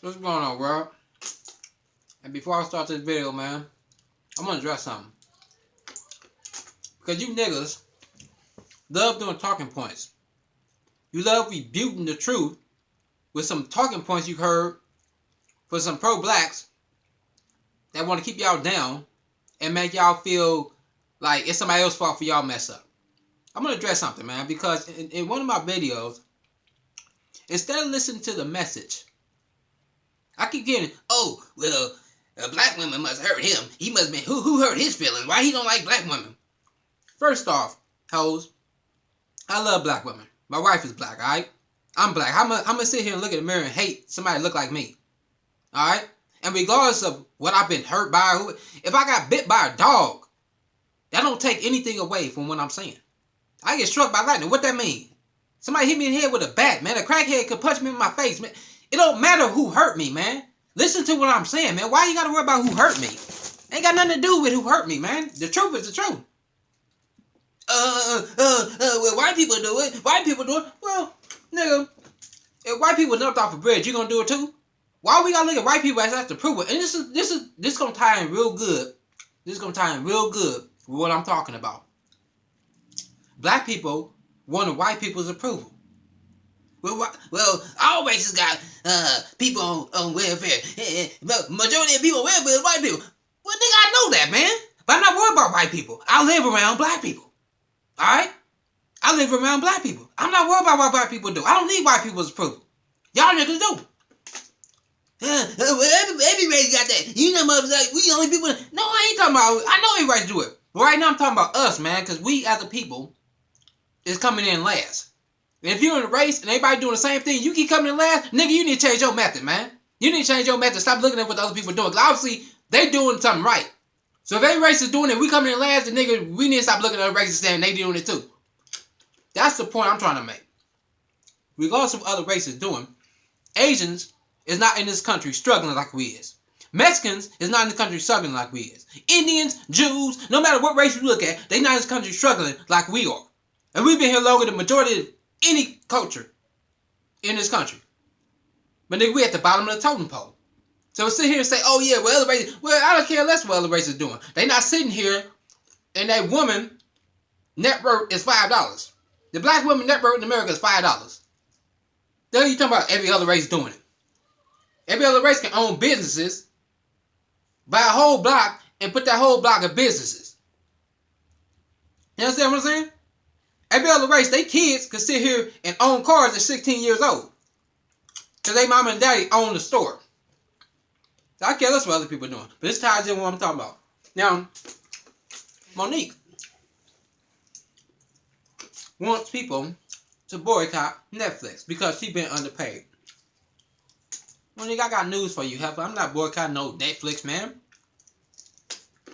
What's going on, world? And before I start this video, man, I'm gonna address something. Because you niggas love doing talking points. You love rebuting the truth with some talking points you heard for some pro-blacks that want to keep y'all down and make y'all feel like it's somebody else's fault for y'all mess up. I'm gonna address something, man, because in one of my videos, instead of listening to the message, I keep getting, oh, well, black women must hurt him. He must be, who hurt his feelings? Why he don't like black women? First off, hoes, I love black women. My wife is black, alright? I'm black. I'm gonna sit here and look in the mirror and hate somebody that look like me. Alright? And regardless of what I've been hurt by, if I got bit by a dog, that don't take anything away from what I'm saying. I get struck by lightning. What that mean? Somebody hit me in the head with a bat, man. A crackhead could punch me in my face, man. It don't matter who hurt me, man. Listen to what I'm saying, man. Why you gotta worry about who hurt me? Ain't got nothing to do with who hurt me, man. The truth is the truth. Well, white people do it. White people do it. Well, nigga, if white people jumped off a bridge, you gonna do it too? Why we gotta look at white people as that's the proof? And this gonna tie in real good. This is gonna tie in real good with what I'm talking about. Black people wanted white people's approval. Well, all races got people on welfare. But majority of people on welfare is white people. Well, nigga, I know that, man. But I'm not worried about white people. I live around black people. Alright? I live around black people. I'm not worried about what black people do. I don't need white people's approval. Y'all niggas do. Every race got that. You know, like, we the only people. No, I ain't talking about. I know every race do it. But right now I'm talking about us, man. Because we as a people is coming in last. And if you're in a race and everybody doing the same thing, you keep coming in last, nigga, you need to change your method, man. You need to change your method. Stop looking at what the other people are doing. Because obviously, they doing something right. So if every race is doing it, we coming in last, then nigga, we need to stop looking at other races saying they doing it too. That's the point I'm trying to make. Regardless of what other races doing, Asians is not in this country struggling like we is. Mexicans is not in this country struggling like we is. Indians, Jews, no matter what race you look at, they not in this country struggling like we are. And we've been here longer than the majority of any culture in this country. But nigga, we at the bottom of the totem pole. So we sit here and say, oh yeah, well, other races, well, I don't care less what other races doing. They not sitting here and that woman net worth is $5. The black woman net worth in America is $5. Then you talking about every other race doing it. Every other race can own businesses, buy a whole block, and put that whole block of businesses. You understand what I'm saying? Every other race, they kids can sit here and own cars at 16 years old. Because they mama and daddy own the store. So I care less what other people are doing. But this ties in what I'm talking about. Now, Monique wants people to boycott Netflix because she's been underpaid. Monique, I got news for you, heifer. I'm not boycotting no Netflix, man.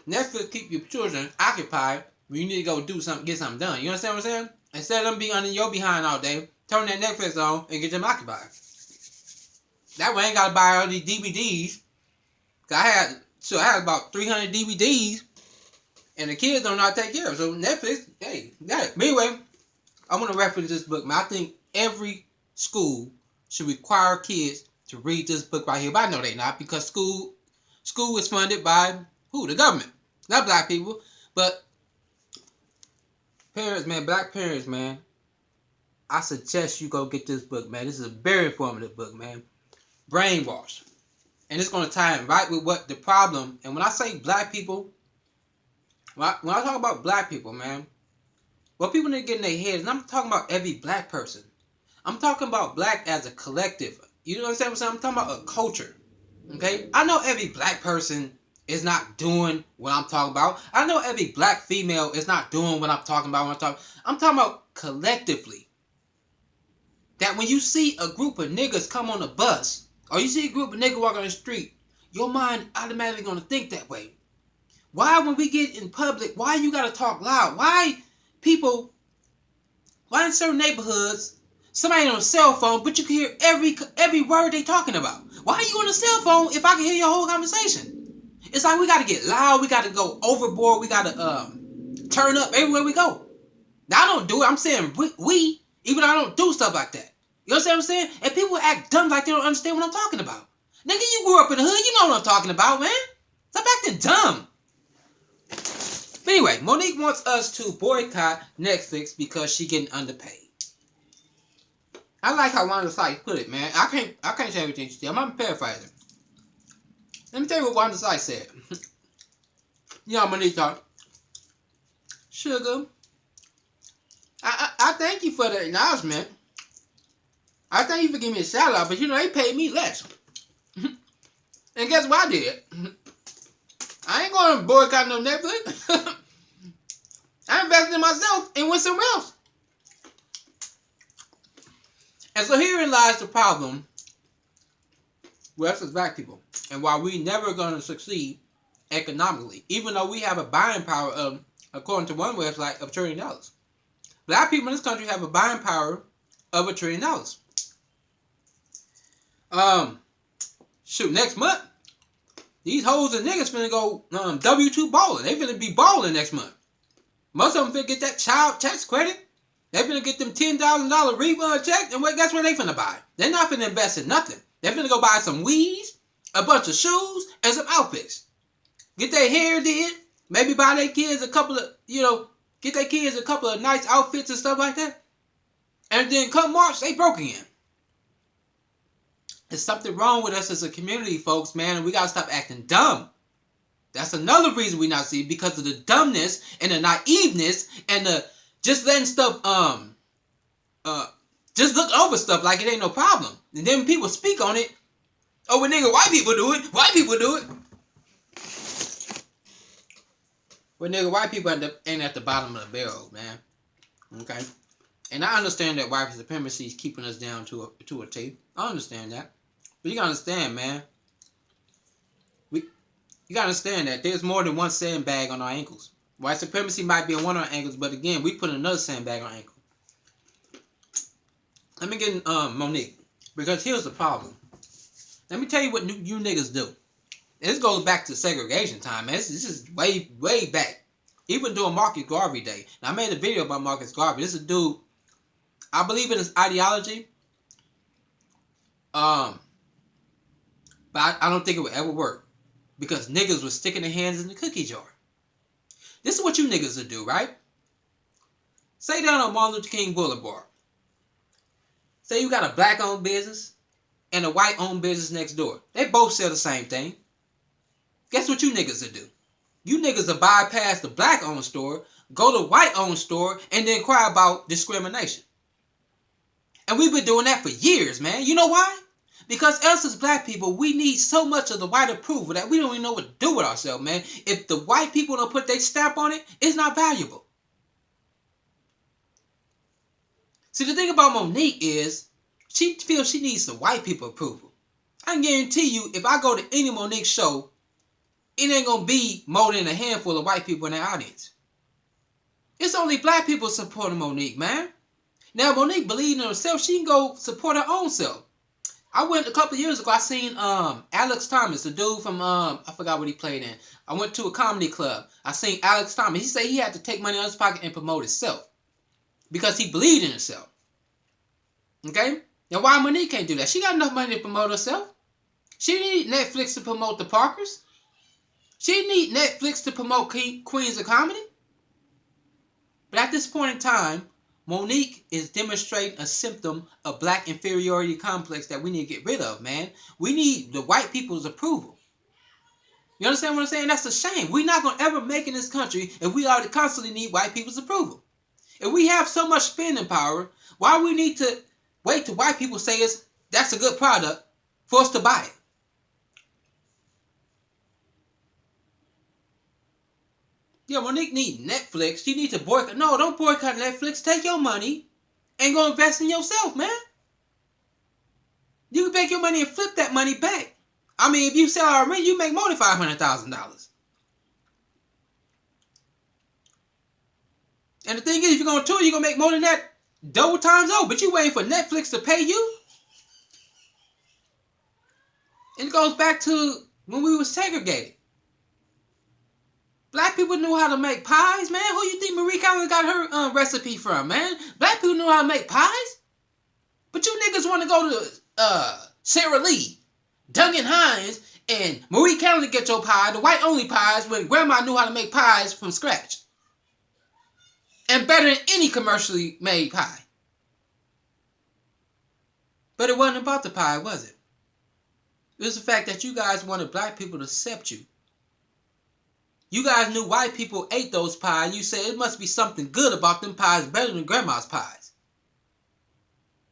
Netflix keep your children occupied when you need to go do something, get something done. You understand what I'm saying? Instead of them being under your behind all day, turn that Netflix on and get them occupied. That way I ain't got to buy all these DVDs. I had about 300 DVDs, and the kids don't know how to take care of. So Netflix, hey, got it. But anyway, I want to reference this book, man. I think every school should require kids to read this book right here. But I know they not, because school is funded by who? The government, not black people. But parents, man, black parents, man, I suggest you go get this book, man. This is a very informative book, man. Brainwashed. And it's going to tie in right with what the problem. And when I say black people, when I talk about black people, man, what people need to get in their heads, and I'm talking about every black person. I'm talking about black as a collective. You understand what I'm saying? I'm talking about a culture. Okay? I know every black person is not doing what I'm talking about. I know every black female is not doing what I'm talking about. I'm talking about collectively. That when you see a group of niggas come on a bus, or you see a group of niggas walking on the street, your mind automatically going to think that way. Why when we get in public, why you got to talk loud? Why in certain neighborhoods, somebody on a cell phone, but you can hear every word they talking about? Why are you on a cell phone if I can hear your whole conversation? It's like we got to get loud, we got to go overboard, we got to turn up everywhere we go. Now I don't do it, I'm saying we, even though I don't do stuff like that. You understand what I'm saying? And people act dumb like they don't understand what I'm talking about. Nigga, you grew up in the hood. You know what I'm talking about, man. Stop acting dumb. But anyway, Monique wants us to boycott Netflix because she getting underpaid. I like how Wanda Sykes put it, man. I can't say everything she said. I'm not paraphrasing. Let me tell you what Wanda Sykes said. You know, Monique thought, Sugar, I thank you for the acknowledgement. I thank you for giving me a shout out, but you know, they paid me less. And guess what I did? I ain't going to boycott no Netflix. I invested in myself and went somewhere else. And so herein lies the problem with us as black people, and why we never going to succeed economically, even though we have a buying power of, according to one website, of $1 trillion. Black people in this country have a buying power of $1 trillion. Shoot, next month, these hoes and niggas finna go W-2 balling. They finna be balling next month. Most of them finna get that child tax credit. They finna get them $10,000 refund check, and guess what they finna buy? They're not finna invest in nothing. They're finna go buy some weeds, a bunch of shoes, and some outfits. Get their hair did. Maybe buy their kids a couple of, get their kids a couple of nice outfits and stuff like that. And then come March, they broke again. There's something wrong with us as a community, folks, man, and we gotta stop acting dumb. That's another reason we not see, because of the dumbness and the naiveness and the just letting stuff just look over stuff like it ain't no problem. And then when people speak on it, oh, well, nigga, white people do it. White people do it. Well, nigga, white people ain't at the bottom of the barrel, man. Okay? And I understand that white supremacy is keeping us down to a T. I understand that. But you gotta understand, man. You gotta understand that there's more than one sandbag on our ankles. White supremacy might be on one of our ankles, but again, we put another sandbag on our ankle. Let me get in Monique. Because here's the problem. Let me tell you what you niggas do. This goes back to segregation time, man. This is way, way back. Even during Marcus Garvey Day. Now, I made a video about Marcus Garvey. This is a dude, I believe in his ideology. But I don't think it would ever work. Because niggas were sticking their hands in the cookie jar. This is what you niggas would do, right? Say down on Martin Luther King Boulevard. Say you got a black-owned business and a white-owned business next door. They both sell the same thing. Guess what you niggas would do? You niggas will bypass the black-owned store, go to white-owned store, and then cry about discrimination. And we've been doing that for years, man. You know why? Because us as black people, we need so much of the white approval that we don't even know what to do with ourselves, man. If the white people don't put their stamp on it, it's not valuable. See, the thing about Monique is, she feels she needs the white people approval. I can guarantee you, if I go to any Monique show, it ain't going to be more than a handful of white people in the audience. It's only black people supporting Monique, man. Now, Monique believes in herself. She can go support her own self. I went a couple of years ago. I seen Alex Thomas, the dude from, I forgot what he played in. I went to a comedy club. I seen Alex Thomas. He said he had to take money out of his pocket and promote himself. Because he believed in himself. Okay? Now, why Monique can't do that? She got enough money to promote herself. She didn't need Netflix to promote the Parkers. She didn't need Netflix to promote Queens of Comedy. But at this point in time, Monique is demonstrating a symptom of black inferiority complex that we need to get rid of, man. We need the white people's approval. You understand what I'm saying? That's a shame. We're not going to ever make in this country if we already constantly need white people's approval. If we have so much spending power, why we need to wait till white people say that's a good product for us to buy it? Yeah, Monique need Netflix. She needs to boycott. No, don't boycott Netflix. Take your money and go invest in yourself, man. You can take your money and flip that money back. I mean, if you sell our rent, you make more than $500,000. And the thing is, if you're going to tour, you're going to make more than that double times over. But you waiting for Netflix to pay you? And it goes back to when we were segregated. Black people knew how to make pies, man. Who you think Marie Collins got her recipe from, man? Black people knew how to make pies. But you niggas want to go to Sara Lee Duncan Hines and Marie Callender's get your pie, the white only pies, when grandma knew how to make pies from scratch. And better than any commercially made pie. But it wasn't about the pie, was it? It was the fact that you guys wanted black people to accept you. You guys knew white people ate those pies, and you said it must be something good about them pies better than grandma's pies.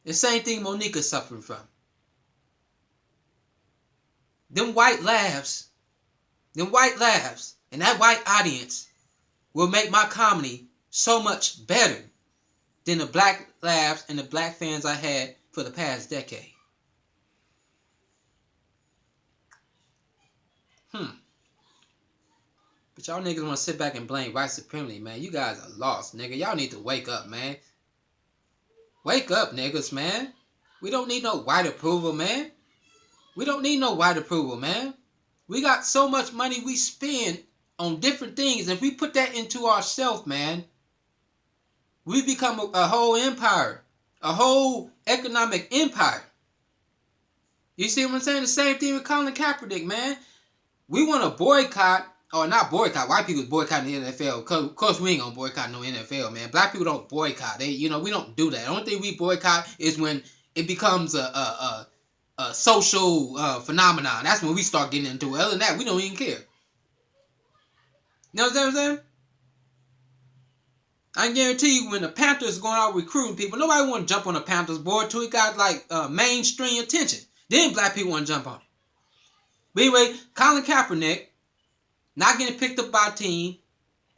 The same thing Monica's suffering from. Them white laughs, and that white audience will make my comedy so much better than the black laughs and the black fans I had for the past decade. But y'all niggas want to sit back and blame white supremacy, man. You guys are lost, nigga. Y'all need to wake up, man. Wake up, niggas, man. We don't need no white approval, man. We don't need no white approval, man. We got so much money we spend on different things. If we put that into ourselves, man, we become a whole empire. A whole economic empire. You see what I'm saying? The same thing with Colin Kaepernick, man. We want to boycott, or not boycott. White people boycotting the NFL. Of course, we ain't gonna boycott no NFL, man. Black people don't boycott. We don't do that. The only thing we boycott is when it becomes a social phenomenon. That's when we start getting into it. Other than that, we don't even care. You know what I'm saying? I can guarantee you when the Panthers going out recruiting people, nobody want to jump on the Panthers board till it got like mainstream attention. Then black people want to jump on it. But anyway, Colin Kaepernick not getting picked up by a team,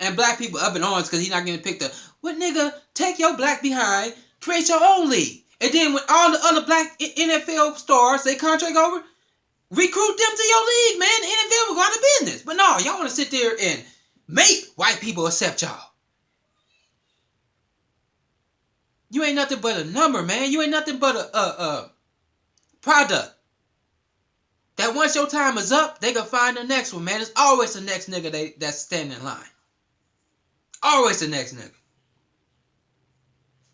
and black people up in arms because he's not getting picked up. What nigga, take your black behind, create your own league. And then when all the other black NFL stars, they contract over, recruit them to your league, man. The NFL will go out of business. But no, y'all want to sit there and make white people accept y'all. You ain't nothing but a number, man. You ain't nothing but a product. That once your time is up, they gonna find the next one, man. There's always the next nigga that's standing in line. Always the next nigga.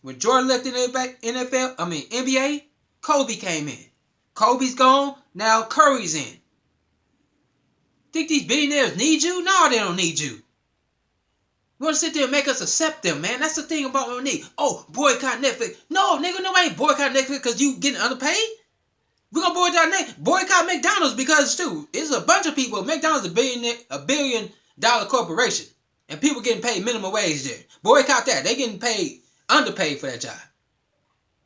When Jordan left in the NBA, Kobe came in. Kobe's gone, now Curry's in. Think these billionaires need you? No, they don't need you. You want to sit there and make us accept them, man. That's the thing about what we need. Oh, boycott Netflix. No, nigga, nobody ain't boycott Netflix because you getting underpaid. We're going to boycott McDonald's because, too, it's a bunch of people. McDonald's is a $1 billion corporation. And people getting paid minimum wage there. Boycott that. They getting paid, underpaid for that job.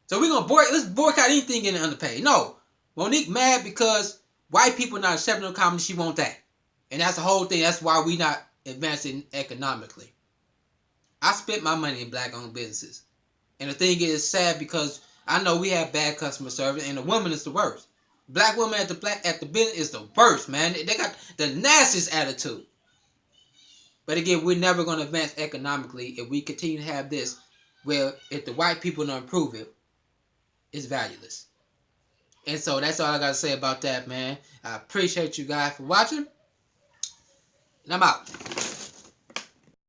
So we're going to let's boycott anything getting underpaid. No. Monique mad because white people not accepting her comedy. She want that. And that's the whole thing. That's why we not advancing economically. I spent my money in black-owned businesses. And the thing is sad because I know we have bad customer service, and the woman is the worst. Black woman at the business is the worst, man. They got the nastiest attitude. But again, we're never going to advance economically if we continue to have this where if the white people don't improve it, it's valueless. And so that's all I got to say about that, man. I appreciate you guys for watching. And I'm out.